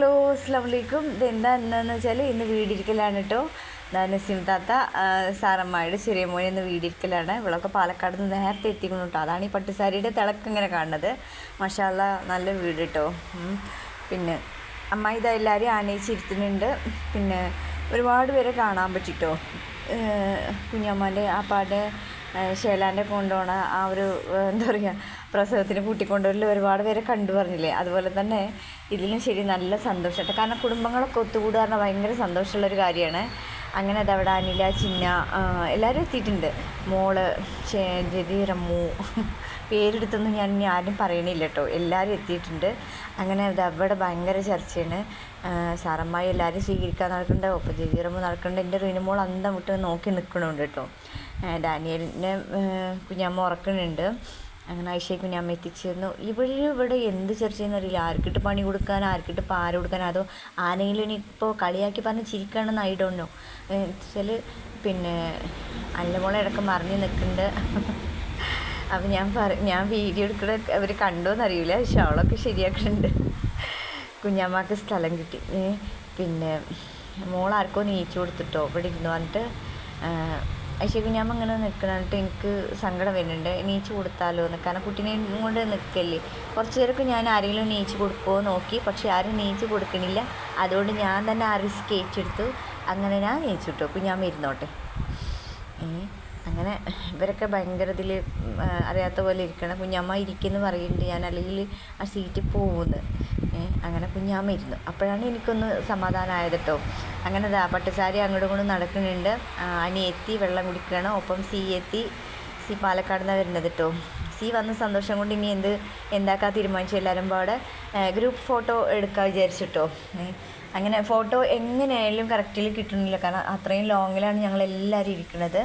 Hello അസ്സലാമു അലൈക്കും. ഇതെന്താ എന്താണെന്ന് വെച്ചാൽ ഇന്ന് വീടിരിക്കലാണ് കേട്ടോ. നസീം താത്ത സാറമ്മയുടെ ചെറിയ മോനെ ഇന്ന് വീടിരിക്കലാണ്. ഇവളൊക്കെ പാലക്കാട് നിന്ന് നേരത്തെ എത്തിക്കണം കേട്ടോ. അതാണ് ഈ പട്ടുസാരിയുടെ തിളക്കം ഇങ്ങനെ കാണുന്നത്. മാഷാ അല്ലാ, നല്ല വീട് കേട്ടോ. പിന്നെ അമ്മ ഇതാ എല്ലാവരും ആനയിച്ചിരുത്തുന്നുണ്ട്. പിന്നെ ഒരുപാട് പേരെ കാണാൻ പറ്റിട്ടോ. കുഞ്ഞമ്മൻ്റെ ആപ്പാടെ ഷേലാൻ്റെ കൊണ്ടുപോകണ ആ ഒരു എന്താ പറയുക, പ്രസവത്തിന് കൂട്ടിക്കൊണ്ടുവരൽ ഒരുപാട് പേരെ കണ്ടു പറഞ്ഞില്ലേ. അതുപോലെ തന്നെ ഇതിലും ശരി നല്ല സന്തോഷമായിട്ട്, കാരണം കുടുംബങ്ങളൊക്കെ ഒത്തുകൂടുക പറഞ്ഞാൽ ഭയങ്കര സന്തോഷമുള്ളൊരു കാര്യമാണ്. അങ്ങനെ അതവിടെ അനില, ചിന്ന എല്ലാവരും എത്തിയിട്ടുണ്ട്. മോള് ജദീറമ്മു, പേരെടുത്തൊന്നും ഞാൻ ഇനി ആരും പറയണില്ല കേട്ടോ. എല്ലാവരും എത്തിയിട്ടുണ്ട്. അങ്ങനെ അതവിടെ ഭയങ്കര ചർച്ചയാണ്. സാറമ്മായി എല്ലാവരും സ്വീകരിക്കാൻ നടക്കുന്നുണ്ട്. ഒപ്പം ജദീറമ്മു നടക്കുന്നുണ്ട്. എൻ്റെ റീനുമോൾ അന്തം വിട്ട് നോക്കി നിൽക്കണുണ്ട് കേട്ടോ. ഡാനിയലിനെ കുഞ്ഞമ്മ ഉറക്കുന്നുണ്ട്. അങ്ങനെ ഐഷയെ കുഞ്ഞമ്മ എത്തിച്ചേർന്നു. ഇവിടെ എന്ത് ചർച്ചയെന്ന് അറിയില്ല. ആർക്കിട്ട് പണി കൊടുക്കാൻ, ആർക്കിട്ട് പാര കൊടുക്കാൻ, അതോ ആരെങ്കിലും ഇനിയിപ്പോൾ കളിയാക്കി പറഞ്ഞ് ചിരിക്കണമെന്ന് ഐ ഡോണ്ട് നോ. വെച്ചാൽ പിന്നെ അല്ലമോളെ ഇടയ്ക്ക് മറിഞ്ഞ് നിൽക്കുന്നുണ്ട്. അപ്പം ഞാൻ വീഡിയോ എടുക്കണ അവർ കണ്ടോയെന്നറിയില്ല. പക്ഷെ അവളൊക്കെ ശരിയാക്കുന്നുണ്ട്. കുഞ്ഞമ്മക്ക് സ്ഥലം കിട്ടി. പിന്നെ മോളാർക്കോ നീച്ചു കൊടുത്തിട്ടോ ഇവിടെ ഇരുന്ന് പറഞ്ഞിട്ട്. പക്ഷേ കുഞ്ഞമ്മ ഇങ്ങനെ നിൽക്കണിട്ട് എനിക്ക് സങ്കടം വരുന്നുണ്ട്. നീച്ച് കൊടുത്താലോ എന്ന്. കാരണം കുട്ടീനെ കൊണ്ട് നിൽക്കല്ലേ. കുറച്ച് പേരൊക്കെ ഞാൻ ആരെങ്കിലും നീച്ച് കൊടുക്കുമോ നോക്കി. പക്ഷെ ആരും നീച്ച് കൊടുക്കണില്ല. അതുകൊണ്ട് ഞാൻ തന്നെ ആ റിസ്ക് ഏറ്റെടുത്തു. അങ്ങനെ ഞാൻ നീച്ചു കിട്ടോ. കുഞ്ഞമ്മ ഇരുന്നോട്ടെ. അങ്ങനെ ഇവരൊക്കെ ഭയങ്കര ഇതിൽ അറിയാത്ത പോലെ ഇരിക്കണം. കുഞ്ഞമ്മ ഇരിക്കുമെന്ന് പറയുന്നുണ്ട്. ഞാൻ അല്ലെങ്കിൽ ആ സീറ്റിൽ പോകുന്നു. അങ്ങനെ കുഞ്ഞാമ്മ ഇരുന്നു. അപ്പോഴാണ് എനിക്കൊന്ന് സമാധാനമായത് കേട്ടോ. അങ്ങനെ പട്ടുസാരി അങ്ങോട്ടും ഇങ്ങോട്ടും നടക്കുന്നുണ്ട്. അനിയെത്തി വെള്ളം കുടിക്കുകയാണ്. ഒപ്പം സി എത്തി. സി പാലക്കാട് നിന്നാണ് വരുന്നത് കേട്ടോ. സി വന്ന സന്തോഷം കൊണ്ട് ഇനി എന്താക്കാൻ തീരുമാനിച്ചു. എല്ലാവരും പാടെ ഗ്രൂപ്പ് ഫോട്ടോ എടുക്കാൻ വിചാരിച്ചിട്ടോ. അങ്ങനെ ഫോട്ടോ എങ്ങനെയായാലും കറക്റ്റിൽ കിട്ടണില്ല. കാരണം അത്രയും ലോങ്ങിലാണ് ഞങ്ങളെല്ലാവരും ഇരിക്കുന്നത്.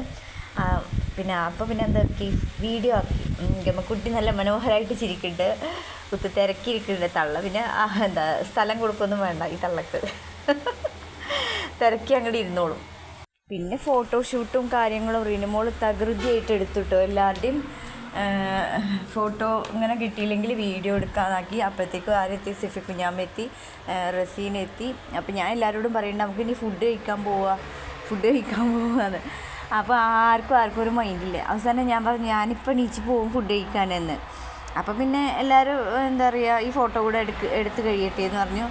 പിന്നെ എന്താക്കി, വീഡിയോ ആക്കി. കുട്ടി നല്ല മനോഹരമായിട്ട് ചിരിക്കുന്നുണ്ട്. കുത്തി തിരക്കിയിരിക്കുന്നുണ്ട് തള്ള. പിന്നെ സ്ഥലം കൊടുക്കൊന്നും വേണ്ട ഈ തള്ളക്ക്. തിരക്കി അങ്ങോട്ട് ഇരുന്നോളും. പിന്നെ ഫോട്ടോഷൂട്ടും കാര്യങ്ങളും റീനുമോൾ തകൃതിയായിട്ട് എടുത്തുട്ടോ. എല്ലാവരുടെയും ഫോട്ടോ ഇങ്ങനെ കിട്ടിയില്ലെങ്കിൽ വീഡിയോ എടുക്കാനാക്കി. അപ്പോഴത്തേക്കും ആരെത്തി, സിഫി കുഞ്ഞാമ്മ എത്തി, റസീനെത്തി. അപ്പോൾ ഞാൻ എല്ലാവരോടും പറയുന്നുണ്ട് നമുക്ക് ഇനി ഫുഡ് കഴിക്കാൻ പോവാന്ന്. അപ്പോൾ ആർക്കും ഒരു മൈൻഡില്ല. അവസാനം ഞാൻ പറഞ്ഞു ഞാനിപ്പോൾ നീച്ച് പോവും ഫുഡ് കഴിക്കാനെന്ന്. അപ്പോൾ പിന്നെ എല്ലാവരും എന്താ പറയുക, ഈ ഫോട്ടോ കൂടെ എടുത്ത് കഴിയട്ടെ എന്ന് പറഞ്ഞു.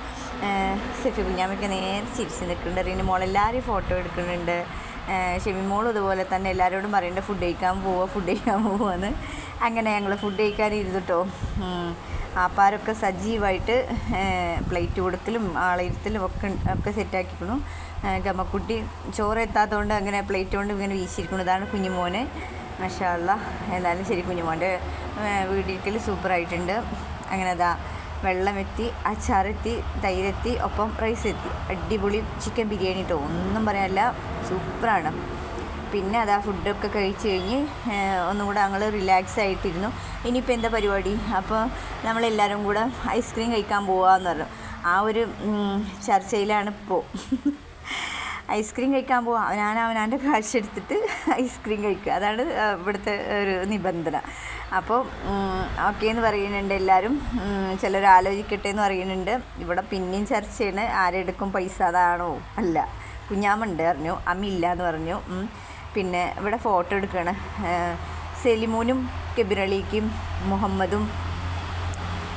സെഫി കുഞ്ഞാമ്മയ്ക്ക് നേരെ ചിരിച്ച് നിൽക്കുന്നുണ്ട്. റീനു മോൾ എല്ലാവരും ഫോട്ടോ എടുക്കുന്നുണ്ട്. ഷെമി മോളും അതുപോലെ തന്നെ എല്ലാവരോടും പറയുന്നുണ്ട് ഫുഡ് കഴിക്കാൻ പോവാന്ന്. അങ്ങനെ ഞങ്ങൾ ഫുഡ് കഴിക്കാൻ ഇരുന്നിട്ടോ. ആപ്പാരൊക്കെ സജീവമായിട്ട് പ്ലേറ്റ് കൊടുക്കലും ആളിരുത്തലും ഒക്കെ സെറ്റാക്കിക്കണു. ഗമ്മക്കുട്ടി ചോറ് എത്താത്തതുകൊണ്ട് അങ്ങനെ പ്ലേറ്റ് കൊണ്ട് ഇങ്ങനെ വീശിയിരിക്കുന്നു. ഇതാണ് കുഞ്ഞുമോന്. മാഷാ അല്ലാ, എന്നാലും ശരി കുഞ്ഞുമോൻ്റെ വീടിരിക്കൽ സൂപ്പറായിട്ടുണ്ട്. അങ്ങനെ വെള്ളമെത്തി, അച്ചാറെത്തി, തൈരെത്തി, ഒപ്പം റൈസ് എത്തി. അടിപൊളി ചിക്കൻ ബിരിയാണി കേട്ടോ, ഒന്നും പറയാനില്ല, സൂപ്പറാണ്. പിന്നെ ഫുഡൊക്കെ കഴിച്ച് കഴിഞ്ഞ് ഒന്നും കൂടെ ഞങ്ങൾ റിലാക്സ് ആയിട്ടിരുന്നു. ഇനിയിപ്പോൾ എന്താ പരിപാടി, അപ്പോൾ നമ്മളെല്ലാവരും കൂടെ ഐസ്ക്രീം കഴിക്കാൻ പോവാമെന്ന് പറഞ്ഞു. ആ ഒരു ചർച്ചയിലാണ് ഇപ്പോൾ. ഐസ്ക്രീം കഴിക്കാൻ പോവാം. അവനാൻ്റെ കാശ് എടുത്തിട്ട് ഐസ്ക്രീം കഴിക്കുക, അതാണ് ഇവിടുത്തെ ഒരു നിബന്ധന. അപ്പോൾ ഓക്കെ എന്ന് പറയുന്നുണ്ട് എല്ലാവരും. ചിലർ ആലോചിക്കട്ടെ എന്ന് പറയുന്നുണ്ട്. ഇവിടെ പിന്നെയും ചർച്ചയാണ്, ആരെടുക്കും പൈസ, അതാണോ അല്ല. കുഞ്ഞാമുണ്ട് പറഞ്ഞു, അമ്മില്ല എന്ന് പറഞ്ഞു. പിന്നെ ഇവിടെ ഫോട്ടോ എടുക്കുകയാണ്. സെലിമോനും കബീറലിക്കും മുഹമ്മദും.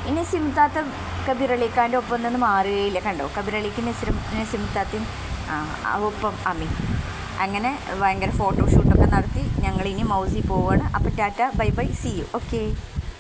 ഇനി സിംതാത്ത കബീറലിക്കാൻ്റെ ഒപ്പം നിന്ന് മാറുകയില്ല. കണ്ടോ, കബീറലിക്ക് നസിമുത്താത്തയും ഒപ്പം അമ്മി. അങ്ങനെ ഭയങ്കര ഫോട്ടോഷൂട്ടൊക്കെ നടത്തി ഞങ്ങളിനി മൗസി പോവുകയാണ്. അപ്പോൾ tata, bye bye, see you. Okay.